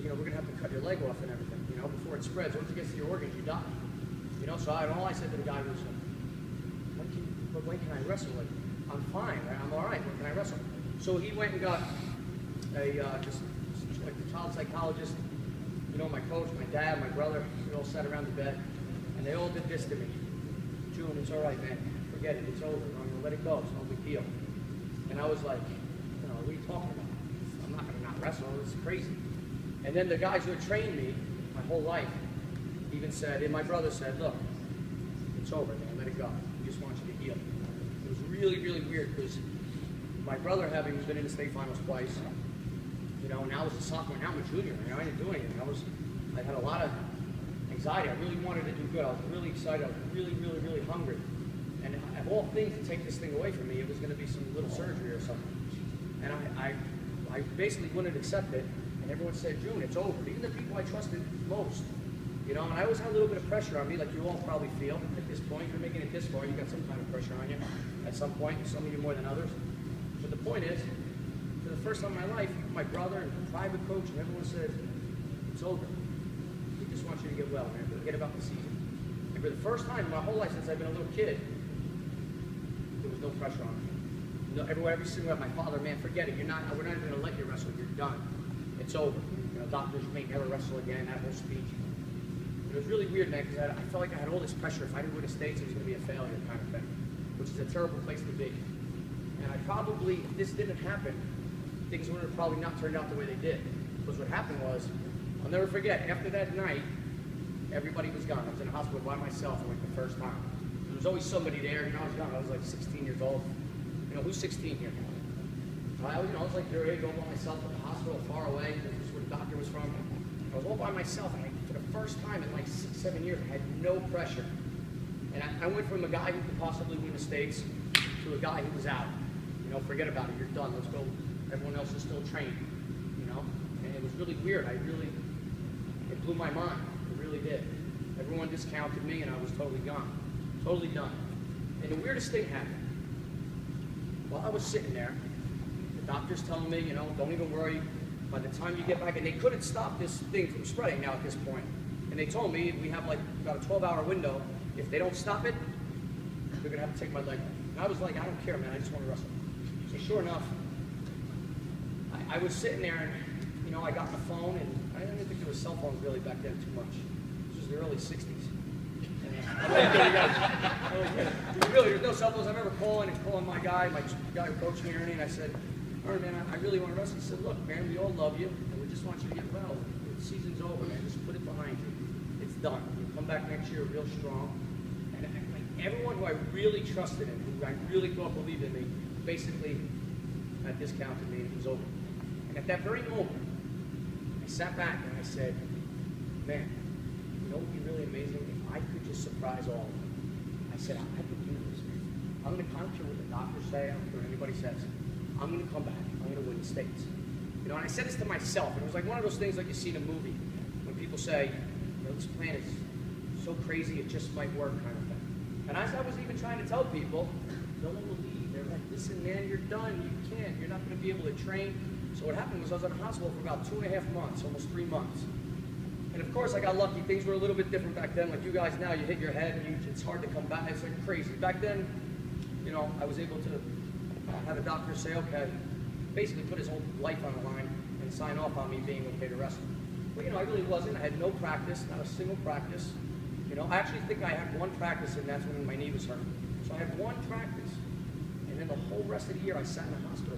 you know, we're going to have to cut your leg off and everything, you know, before it spreads. Once it gets to your organs, you die. You know, so all I said to the guy was, when can I wrestle? Like, I'm fine, I'm all right, when can I wrestle? So he went and got just like the child psychologist, you know, my coach, my dad, my brother, we all sat around the bed, and they all did this to me. June, it's all right, man. Forget it, it's over. I'm going to let it go, it's no big deal. And I was like, you know, what are you talking about? I'm not going to not wrestle, it's crazy. And then the guys who had trained me my whole life even said, and my brother said, look, it's over, man, let it go. We just want you to heal. It was really, really weird because my brother, having been in the state finals twice, you know, now I was a sophomore, now I'm a junior, you know, I didn't do anything. I had a lot of anxiety. I really wanted to do good. I was really excited. I was really, really, really hungry. And of all things to take this thing away from me, it was going to be some little surgery or something. And I basically wouldn't accept it. And everyone said, June, it's over. Even the people I trusted most. You know, and I always had a little bit of pressure on me, like you all probably feel at this point. You're making it this far, you got some kind of pressure on you at some point, some of you more than others. But the point is, for the first time in my life, my brother and private coach and everyone said, it's over. We just want you to get well, man. Forget about the season. And for the first time in my whole life since I've been a little kid, there was no pressure on me. You know, every single my father, man, forget it. We're not even going to let you wrestle. You're done. It's over. You know, doctors, you may never wrestle again. That whole speech. It was really weird, man, because I felt like I had all this pressure. If I didn't win the States, it was going to be a failure kind of thing, which is a terrible place to be. And I probably, if this didn't happen, things would have probably not turned out the way they did. Because what happened was, I'll never forget, after that night, everybody was gone. I was in the hospital by myself for like the first time. There was always somebody there. You know, I was young. I was like 16 years old. You know, who's 16 here? I was like, here, going by myself at the hospital, far away. This is where the doctor was from. I was all by myself, and for the first time in like 6, 7 years, I had no pressure. And I went from a guy who could possibly win the States to a guy who was out. You know, forget about it, you're done, let's go. Everyone else is still trained, you know? And it was really weird. It blew my mind. It really did. Everyone discounted me, and I was totally gone. Totally done. And the weirdest thing happened. While I was sitting there, the doctor's telling me, you know, don't even worry. By the time you get back, and they couldn't stop this thing from spreading now at this point. And they told me we have like about a 12-hour window. If they don't stop it, they're gonna have to take my leg off. And I was like, I don't care, man. I just want to wrestle. So sure enough, I was sitting there, and you know, I got the phone, and I didn't think there was cell phones really back then too much. This was the early '60s. Really, there's no cell phones. I remember calling my guy who coached me, Ernie, and I said, all right, man, I really want to wrestle. He said, look, man, we all love you, and we just want you to get well. The season's over, man. Just put it behind you. It's done. You come back next year real strong. And like everyone who I really trusted in, who I really thought believed in me, basically had discounted me, and it was over. And at that very moment, I sat back and I said, man, you know what would be really amazing? If I could just surprise all of them. I said, I could do this, man. I don't care what the doctors say, I don't care what anybody says. I'm going to come back. I'm going to win the States. You know, and I said this to myself, and it was like one of those things like you see in a movie, when people say, you know, this plan is so crazy it just might work kind of thing. And as I was even trying to tell people, no one will believe. They're like, listen, man, you're done. You can't. You're not going to be able to train. So what happened was I was in the hospital for about 2.5 months, almost 3 months. And of course, I got lucky. Things were a little bit different back then. Like you guys now, you hit your head, and it's hard to come back. It's like crazy. Back then, you know, I was able to have a doctor say, okay, basically put his whole life on the line and sign off on me being okay to wrestle. But, you know, I really wasn't. I had no practice, not a single practice. You know, I actually think I had one practice, and that's when my knee was hurt. So I had one practice. And then the whole rest of the year, I sat in the hospital.